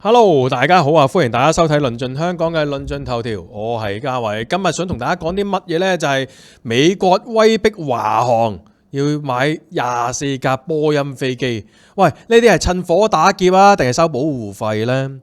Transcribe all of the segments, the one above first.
Hello，大家好啊！歡迎大家收睇論盡香港嘅論盡頭條，我係嘉偉。今日想同大家講啲乜嘢呢？就係美國威逼華航要買24架波音飛機。喂，呢啲係趁火打劫啊，定係收保護費呢？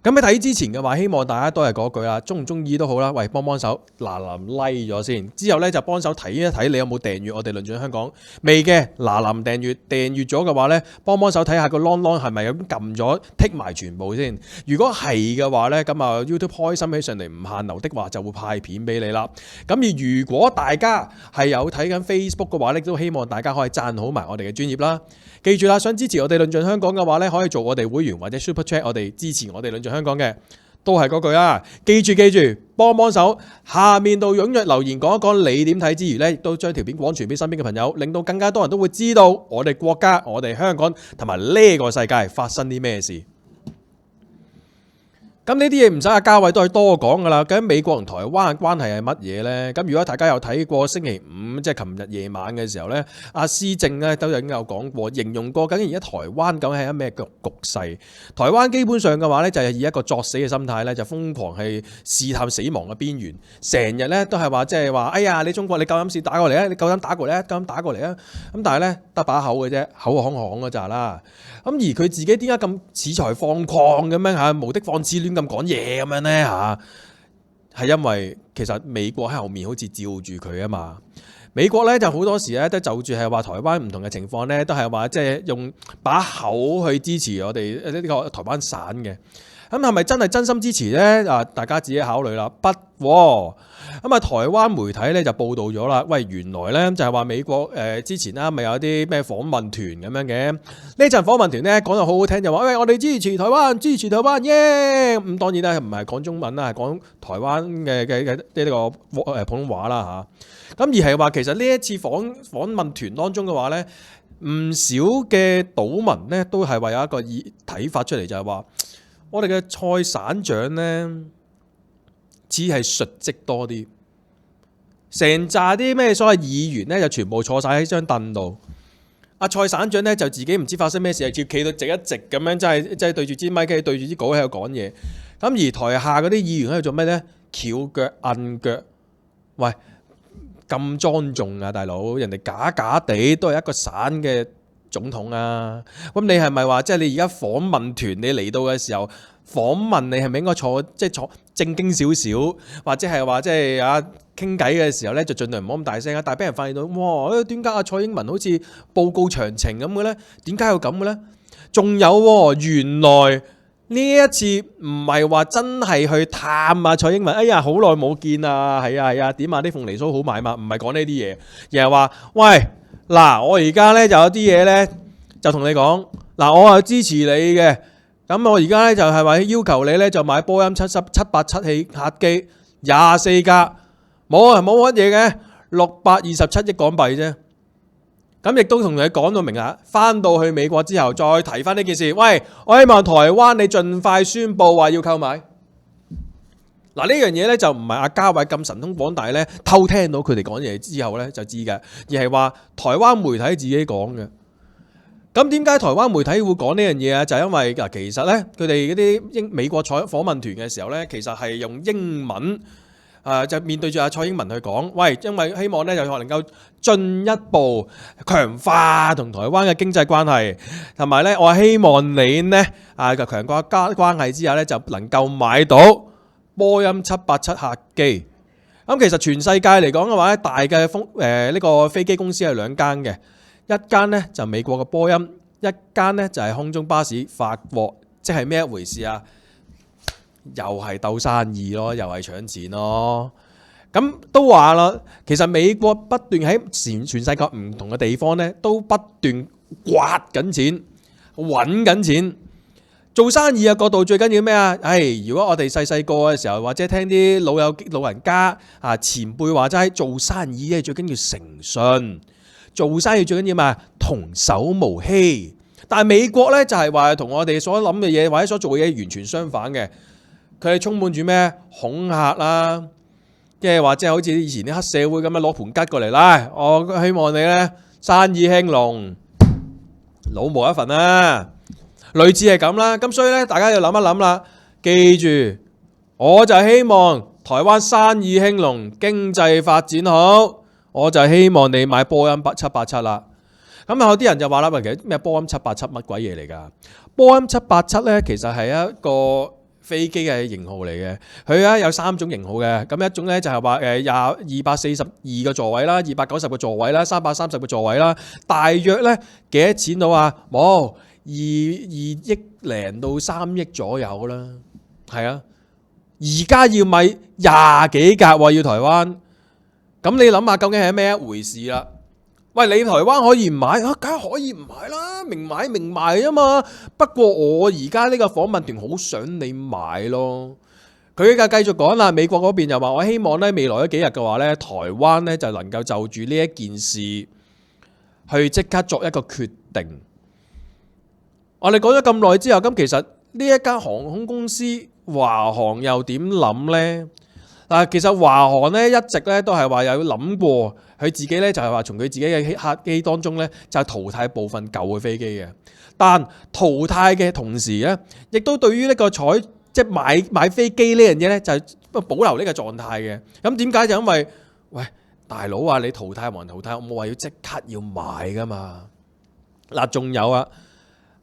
咁喺睇之前嘅話，希望大家都係嗰句啦，中唔中意都好啦。喂，幫手嗱like咗先，之後咧就幫手睇一睇你有冇訂閱我哋論盡香港未嘅嗱訂閱，訂閱咗嘅話咧，幫手睇下個 long 係咪咁撳咗剔埋全部先。如果係嘅話咧，咁啊 YouTube 開心起上嚟唔限流的話，就會派片俾你啦。咁而如果大家係有睇緊 Facebook 嘅話咧，都希望大家可以讚好埋我哋嘅專頁啦。記住啦，想支持我哋論盡香港嘅話咧，可以做我哋會員或者 Super Chat 我哋支持我哋論盡香港嘅，都係嗰句啦。記住，幫手下面度踴躍留言講一講你點睇之餘咧，亦都將條片廣傳俾身邊嘅朋友，令到更加多人都會知道我哋國家、我哋香港同埋呢個世界發生啲咩事。咁呢啲嘢唔使阿嘉偉都係多講噶啦。究竟美國同台灣嘅關係係乜嘢呢？咁如果大家有睇過星期五即係琴日夜晚嘅時候呢，阿施政咧都已經有講過，形容過究竟而家台灣究竟係一咩局勢？台灣基本上嘅話呢，就係以一個作死嘅心態呢，就瘋狂係試探死亡嘅邊緣，成日呢都係話即係話，哎呀你中國你夠膽試打過嚟啊，你夠膽打過嚟啊，夠膽打過嚟啊！咁但係呢，得把口嘅啫，口行行嗰扎啦。咁而佢自己點解咁恃才放曠咁樣嚇，無的放矢亂咁講嘢咁樣呢嚇？係因為其實美國喺後面好似照住佢啊嘛。美國咧就好多時咧都就住係話台灣唔同嘅情況咧，都係話即係用把口去支持我哋呢個台灣省嘅。咁係咪真係真心支持呢？啊，大家自己考慮啦。不過咁啊，台灣媒體咧就報導咗啦。喂，原來咧就係話美國之前啦，咪有啲咩訪問團咁樣嘅。呢陣訪問團咧講得好好聽，就話喂，我哋支持台灣，支持台灣耶！咁當然咧唔係講中文啦，係講台灣嘅呢個普通話啦嚇。咁而係話其實呢一次訪問團當中嘅話咧，唔少嘅島民咧都係話有一個睇法出嚟，就係話我哋嘅蔡省長咧，只係述職多啲，成扎啲咩所謂議員咧就全部坐晒喺張凳度。阿蔡省長咧就自己唔知發生咩事，係企到直一直咁樣，即係對住支咪機，對住啲稿喺度講嘢。咁而台下嗰啲議員喺度做咩咧？翹腳摁腳，喂，咁莊重啊，大佬！人哋假假地都係一個省嘅總統啊。咁你係咪話即係你而家訪問團你嚟到嘅時候訪問你係咪應該坐正經少少，或者係話即係啊傾偈嘅時候咧就盡量唔好咁大聲啊？但係俾人發現到，哇！點解阿蔡英文好似報告詳情咁嘅咧？點解要咁嘅咧？仲有喎，原來呢一次唔係話真係去探啊蔡英文，哎呀好耐冇見啊，係啊，點啊啲鳳梨酥好買嘛？唔係講呢啲嘢，而係話喂嗱，我而家咧就有啲嘢咧就同你講嗱，我係支持你嘅。咁我而家咧就係話要求你咧就買波音787氣客機24架，冇乜嘢嘅，627億港幣啫。咁亦都同你講到明啦，翻到去美國之後再提翻呢件事。喂，我希望台灣你盡快宣佈話要購買。嗱，呢樣嘢咧就唔係阿嘉偉咁神通廣大咧偷聽到佢哋講嘢之後咧就知嘅，而係話台灣媒體自己講嘅。咁點解台灣媒體會講呢樣嘢啊？就係因為嗱，其實咧佢哋嗰啲美國訪問團嘅時候咧，其實係用英文就面對住阿蔡英文去講，喂，因為希望咧就能夠進一步強化同台灣嘅經濟關係，同埋咧我希望你呢就強化關係之下咧就能夠買到波音787客機。咁其實全世界嚟講嘅話咧，大嘅呢個飛機公司係兩間嘅。一間呢就美國嘅波音，一間呢就係空中巴士法國，即係咩一回事啊？又係鬥生意咯，又係搶錢咯。咁都話啦，其實美國不斷喺全世界唔同嘅地方呢，都不斷刮緊錢、揾緊錢。做生意嘅角度最緊要咩啊？如果我哋細個嘅時候，或者聽啲老人家前輩話齋，做生意咧最緊要誠信。做生意最緊要嘛，童叟無欺。但係美國咧就係話同我哋所諗嘅嘢或者所做嘅嘢完全相反嘅，佢係充滿住咩恐嚇啦，即係話即係好似以前啲黑社會咁樣攞盤吉過嚟啦。我希望你咧生意興隆，老毛一份啦。類似係咁啦。咁所以咧，大家要諗一諗啦。記住，我就希望台灣生意興隆，經濟發展好，我就希望你買波音787啦。咁有啲人就話啦，其實咩波音787乜鬼嘢嚟㗎？波音787咧，其實係一個飛機嘅型號嚟嘅。佢咧有3種型號嘅。咁一種咧就係話242個座位啦，290個座位啦，330個座位啦。大約咧幾多錢到啊？冇2億零到3億左右啦。係啊，而家要買20幾架喎，要台灣。咁你諗下究竟係咩一回事啦？喂，你台灣可以唔買啊？梗係可以唔買啦，明買明賣啊嘛。不過我而家呢個訪問團好想你買咯。佢繼續講啦，美國嗰邊又話我希望咧未來嗰幾日嘅話咧，台灣咧就能夠就住呢一件事去即刻作一個決定。我哋講咗咁耐之後，咁其實呢一間航空公司華航又點諗呢？其實華航咧一直咧都係話有諗過。佢自己咧就係話從佢自己嘅客機當中咧就係淘汰部分舊嘅飛機嘅，但淘汰嘅同時咧，亦都對於呢個即係買飛機呢樣嘢咧就係保留呢個狀態嘅。咁點解？就因為喂大佬啊，你淘汰冇人淘汰，我冇話要即刻要買噶嘛。嗱，仲有啊，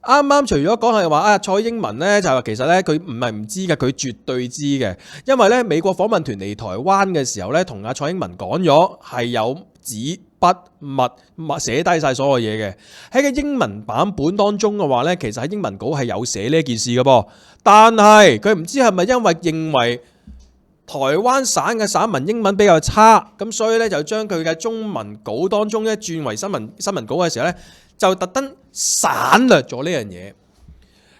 啱啱除咗講係話蔡英文咧就係話其實咧佢唔係唔知嘅，佢絕對知嘅，因為咧美國訪問團嚟台灣嘅時候咧，同阿蔡英文講咗係有紙筆墨寫低晒所有嘢嘅。喺個英文版本當中嘅話咧，其實喺英文稿係有寫呢件事嘅噃，但係佢唔知係咪因為認為台灣省嘅省文英文比較差，咁所以咧就將佢嘅中文稿當中咧轉為新聞稿嘅時候咧，就特登省略咗呢樣嘢。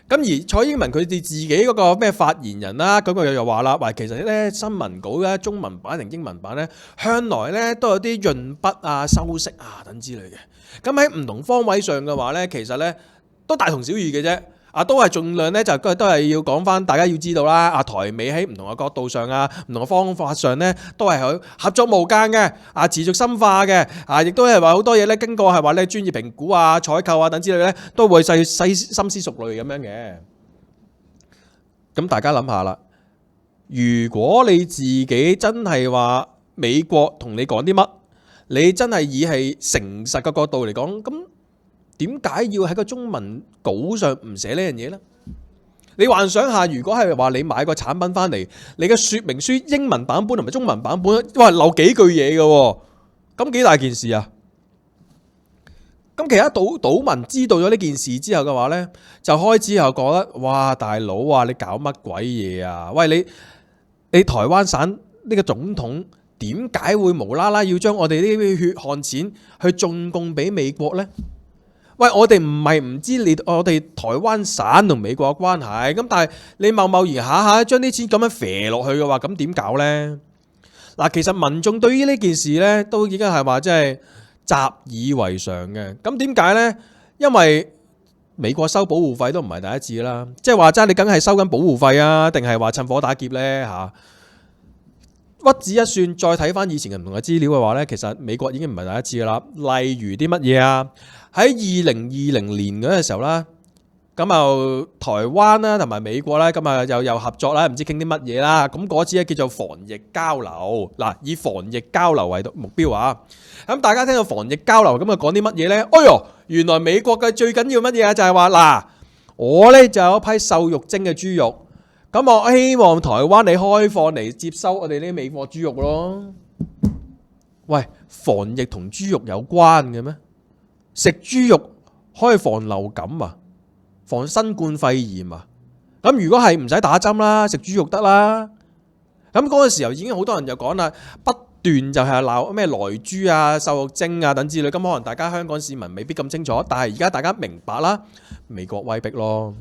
咁而蔡英文佢哋自己嗰個咩發言人啦，咁佢又話啦，話其實咧新聞稿咧中文版定英文版咧，向來咧都有啲潤筆啊、修飾啊等之類嘅。咁喺唔同方位上嘅話咧，其實咧都大同小異嘅啫。都係盡量咧就都係要講翻，大家要知道啦。台美喺唔同嘅角度上啊，唔同嘅方法上咧，都係佢合作無間嘅，持續深化嘅，亦都係話好多嘢咧，經過係話咧專業評估啊、採購啊等之類咧，都會深思熟慮咁樣嘅。咁大家諗下啦，如果你自己真係話美國同你講啲乜，你真係以係誠實嘅角度嚟講，咁點解要喺個中文稿上唔寫呢樣嘢呢？你幻想下，如果係話你買個產品翻嚟，你嘅說明書英文版本同埋中文版本，哇，漏幾句嘢嘅，咁幾大件事啊！咁其他島民知道咗呢件事之後嘅話呢，就開始又覺得，哇，大佬啊，你搞乜鬼嘢啊？喂，你台灣省呢個總統點解會無啦啦要將我哋呢啲血汗錢去進貢俾美國呢？喂，我哋唔係唔知我哋台灣省同美國嘅關係，咁但係你貿然下下將啲錢咁樣射落去嘅話，咁點搞呢？嗱，其實民眾對於呢件事呢，都已經係話即係習以為常嘅。咁點解呢？因為美國收保護費都唔係第一次啦，即係話齋你梗係收緊保護費啊，定係話趁火打劫呢？嚇？屈指一算，再睇翻以前嘅唔同嘅資料嘅話呢，其實美國已經唔係第一次噶啦。例如啲乜嘢啊？喺2020年嗰陣時候啦，咁就台灣啦同埋美國啦，咁啊又合作啦，唔知傾啲乜嘢啦。咁嗰次咧叫做防疫交流，嗱，以防疫交流為目標啊。咁大家聽到防疫交流咁啊講啲乜嘢呢？哎唷，原來美國嘅最緊要乜嘢啊？就係話嗱，我呢就有一批瘦肉精嘅豬肉。咁我希望台灣你開放嚟接收我哋呢啲美國豬肉咯。喂，防疫同豬肉有關嘅咩？食豬肉可以防流感啊，防新冠肺炎啊。咁如果係唔使打針啦，食豬肉得啦。咁嗰個時候已經好多人就講啦，不斷就係鬧咩萊豬啊、瘦肉精啊等之類。咁可能大家香港市民未必咁清楚，但係而家大家明白啦，美國威逼咯。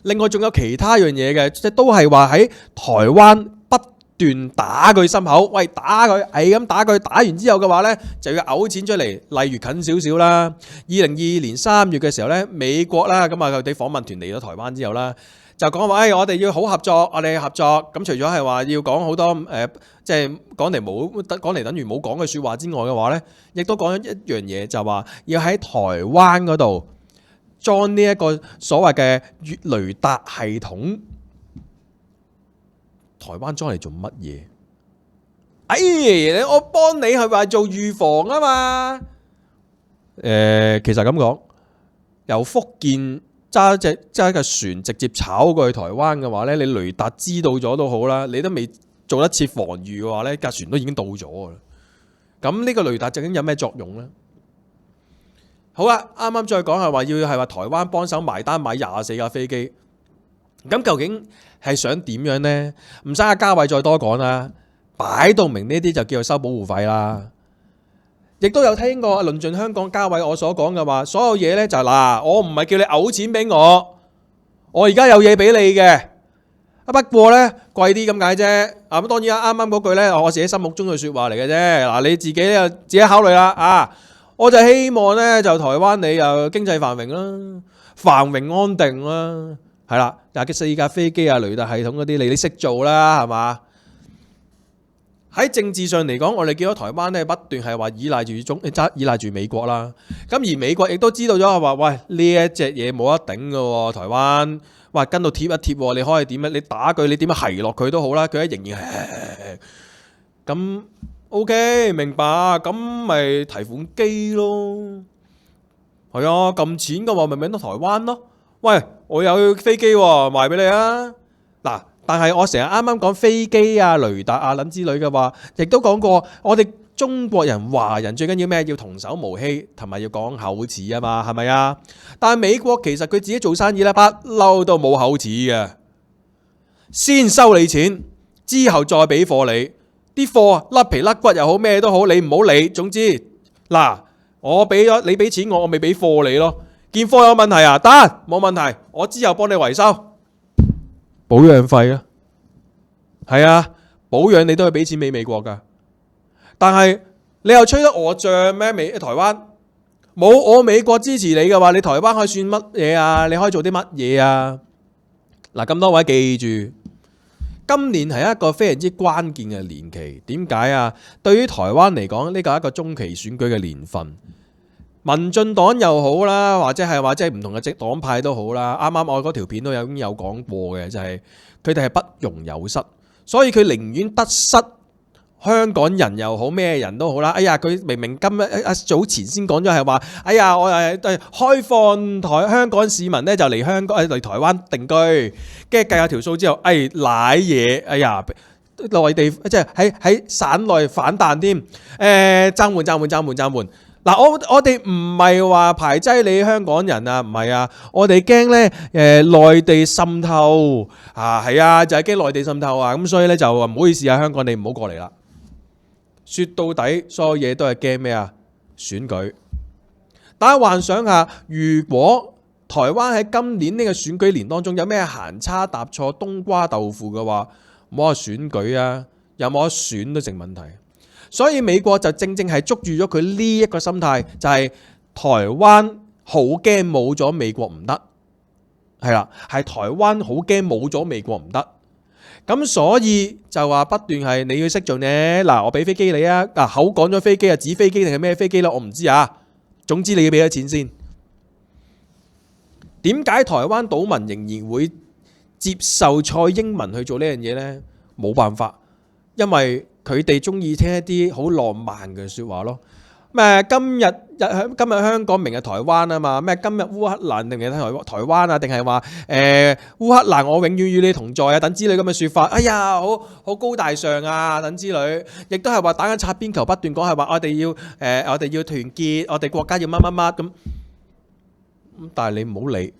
另外仲有其他樣嘢嘅，即係都係話喺台灣不斷打佢心口，喂，打佢，係咁打佢，打完之後嘅話呢，就要嘔錢出嚟。例如近少少啦，2022年3月嘅時候呢，美國啦，咁啊佢哋訪問團嚟咗台灣之後啦，就講話，我哋要好合作，我哋合作。咁除咗係話要講好多即係講嚟等於冇講嘅説話之外嘅話呢，亦都講一樣嘢，就話要喺台灣嗰度裝呢一個所謂嘅月雷達系統，台灣裝嚟做乜嘢？我幫你係話做預防啊嘛。其實咁講，由福建揸架船直接炒過去台灣嘅話咧，你雷達知道咗都好啦，你都未做得切防禦嘅話咧，架船都已經到咗㗎啦。咁呢個雷達究竟有咩作用咧？好啦，啱啱再講係話要係話台灣幫手埋單買24架飛機，咁究竟係想點樣呢？唔使阿嘉偉再多講啦，擺到明呢啲就叫做收保護費啦。亦都有聽過論盡香港嘉偉我所講嘅話，所有嘢呢就係嗱，我唔係叫你嘔錢俾我而家有嘢俾你嘅，不過呢貴啲咁解啫。咁當然啱啱嗰句呢，我自己心目中嘅説話嚟嘅啫。嗱，你自己考慮啦啊！我就希望呢，就台灣你又經濟繁榮啦，繁榮安定啦，係啦，但係4架飛機啊、雷達系統嗰啲，你識做啦，係嘛？喺政治上嚟講，我哋見到台灣咧不斷係話依賴住美國啦。咁而美國亦都知道咗係話，喂，呢一隻嘢冇得頂㗎喎，台灣，喂，跟到貼一貼，你可以點樣？你打佢，你點樣係落佢都好啦，佢仍然係咁。OK， 明白，咁咪提款機咯，係啊，撳錢嘅話咪到台灣咯。喂，我有飛機喎，賣俾你啊。嗱，但係我成日啱啱講飛機啊、雷達啊、之類嘅話，亦都講過，我哋中國人、華人最緊要咩？要童叟無欺，同埋要講口齒啊嘛，係咪啊？但係美國其實佢自己做生意咧，不嬲都冇口齒嘅，先收你錢，之後再俾貨你。啲貨甩皮甩骨又好咩都好，你唔好理。總之嗱，我俾咗你俾錢我未俾貨你咯。件貨有問題啊，得冇問題，我之後幫你維修，保養費啊，係啊，保養你都係俾錢俾美國噶。但係你又吹得我脹咩？台灣冇我美國支持你嘅話，你台灣可以算乜嘢啊？你可以做啲乜嘢啊？嗱，咁多位記住。今年係一個非常之關鍵嘅年期，點解啊？對於台灣嚟講，呢個係一個中期選舉嘅年份。民進黨又好啦，或者係唔同嘅政黨派都好啦。啱啱我嗰條片都已經有講過嘅，就係佢哋係不容有失，所以佢寧願得失。香港人又好，咩人都好啦。哎呀，佢明明今日早前先講咗係話，哎呀，我開放香港市民咧就嚟嚟台灣定居，跟住計下條數之後，賴嘢，哎呀，內地即係喺省內反彈添，暫緩。嗱，我哋唔係話排擠你香港人啊，唔係啊，我哋驚咧內地滲透啊，係啊，就係驚內地滲透啊，咁所以咧就唔好意思啊，香港你唔好過嚟啦。說到底，所有嘢都係驚咩啊？選舉。大家幻想下，如果台灣喺今年呢個選舉年當中有咩行差踏錯、冬瓜豆腐嘅話，冇話選舉啊，有冇得選都成問題。所以美國就正係捉住咗佢呢一個心態，就係台灣好驚冇咗美國唔得，係啦，係台灣好驚冇咗美國唔得。咁所以就話不斷係你要識做呢。嗱，我俾飛機你啊，口講咗飛機啊，紙飛機定係咩飛機啦？我唔知啊。總之你要俾咗錢先。點解台灣島民仍然會接受蔡英文去做呢樣嘢呢？冇辦法，因為佢哋中意聽一啲好浪漫嘅説話咯。今日香港，明日台灣啊嘛，咩今日烏克蘭定係台灣啊，定係話烏克蘭我永遠與你同在啊等之類咁嘅説法，哎呀好高大上啊等之類，亦都係話打緊擦邊球，不斷講係話我哋要團結，我哋國家要乜乜乜咁。但係你唔好理，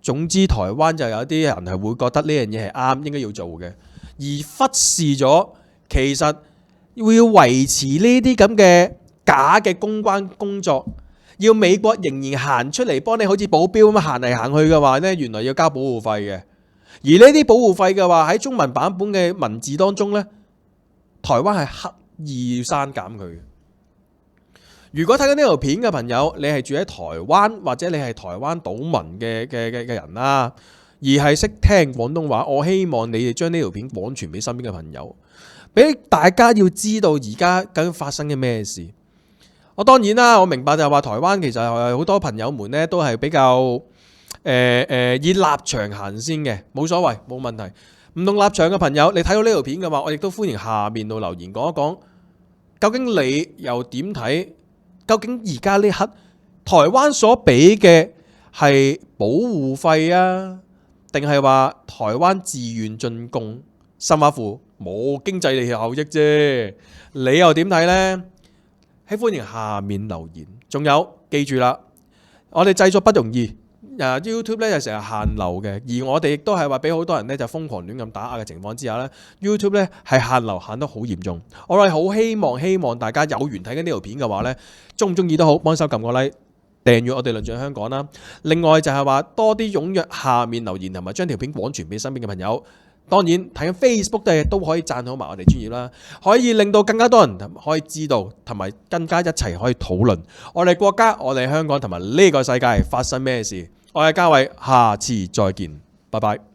總之台灣就有啲人係會覺得呢樣嘢係啱，應該要做嘅，而忽視咗其實要維持呢啲咁嘅假嘅公關工作，要美國仍然行出嚟幫你好似保鏢咁行嚟行去嘅話呢，原來要交保護費嘅。而呢啲保護費嘅話喺中文版本嘅文字當中呢，台灣係刻意刪減佢。如果睇緊呢條片嘅朋友，你係住喺台灣或者你係台灣島民嘅人啦，而係識聽廣東話，我希望你哋將呢條片廣傳俾身邊嘅朋友，俾大家要知道而家究竟發生嘅咩事。我當然啦，我明白就係話台灣其實係好多朋友們咧都係比較以立場行先嘅，冇所謂，冇問題。唔同立場嘅朋友，你睇到呢條片嘅話，我亦都歡迎下面度留言講一講，究竟你又點睇？究竟而家呢刻台灣所俾嘅係保護費啊，定係話台灣自願進貢，甚或乎冇經濟利效益啫？你又點睇呢？喺歡迎下面留言。仲有記住啦，我哋製作不容易。YouTube 咧就成日限流嘅，而我哋亦都係話俾好多人咧就瘋狂亂咁打壓嘅情況之下咧 YouTube 咧係限流限得好嚴重。我哋好希望大家有緣睇緊呢條片嘅話咧，中唔中意都好，幫手撳個 like， 訂閱我哋論盡香港啦。另外就係話多啲踴躍下面留言，同埋將條片廣傳俾身邊嘅朋友。當然睇緊 Facebook 嘅都可以讚好埋我哋專頁啦，可以令到更加多人可以知道，同埋更加一齊可以討論我哋國家、我哋香港同埋呢個世界發生咩事。我係嘉偉，下次再見，拜拜。